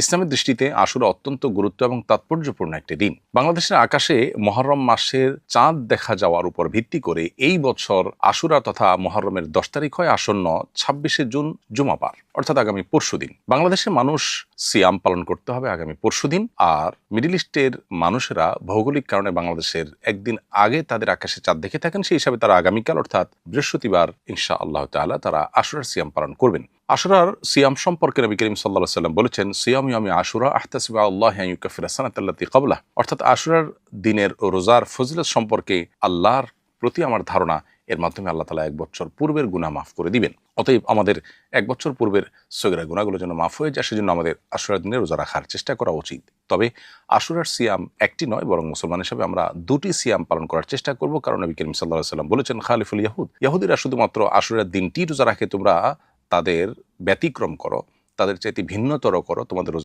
ইসলামের দৃষ্টিতে আশুরা অত্যন্ত গুরুত্ব এবং তাৎপর্যপূর্ণ একটি দিন। বাংলাদেশের আকাশে মুহররম মাসের চাঁদ দেখা যাওয়ার উপর ভিত্তি করে এই বছর আশুরা তথা মুহররমের 10 তারিখ হয় আসন্ন 26শে জুন জুমাবার, অর্থাৎ আগামী পরশুদিন। বাংলাদেশের মানুষ সিয়াম পালন করতে হবে আগামী পরশুদিন, আর মিডল ইস্টের মানুষেরা ভৌগোলিক কারণে বাংলাদেশের একদিন আগে তাদের আকাশে চাঁদ দেখে থাকেন, সেই হিসাবে তারা আগামীকাল অর্থাৎ বৃহস্পতিবার ইনশাআল্লাহ তাআলা তারা আশুরার সিয়াম পালন করবেন। আশুরার সিয়াম সম্পর্কে নবী করিম সাল্লাল্লাহু আলাইহি ওয়াসাল্লাম বলেছেন, সিয়াম ইয়ামি আশুরা আহতাসিবু আল্লাহি আন ইউকাফিরা সানাতাল্লাতী ক্বাবলাহ, অর্থাৎ আশুরার দিনের রোজার ফজিলত সম্পর্কে আল্লাহর প্রতি আমার ধারণা, এর মাধ্যমে আল্লাহ তাআলা 1 বছর পূর্বের গুনাহ মাফ করে দিবেন। অতএব আমাদের 1 বছর পূর্বের সগীরা গুনাহগুলো যেন মাফ হয়ে যায়, সেজন্য আমাদের আশুরার দিনে রোজা রাখার চেষ্টা করা উচিত। তবে আশুরার সিয়াম একটি নয়, বরং মুসলমান হিসেবে আমরা 2টি সিয়াম পালন করার চেষ্টা করব, কারণ নবী করিম সাল্লাল্লাহু আলাইহি ওয়াসাল্লাম বলেছেন, খালিফুল ইয়াহুদ, ইহুদিরা শুধুমাত্র আশুরার দিনটি রোজা রাখে, তোমরা তাদের ব্যতিক্রম করো, তাদের চাইতে ভিন্নতর করো, তোমাদের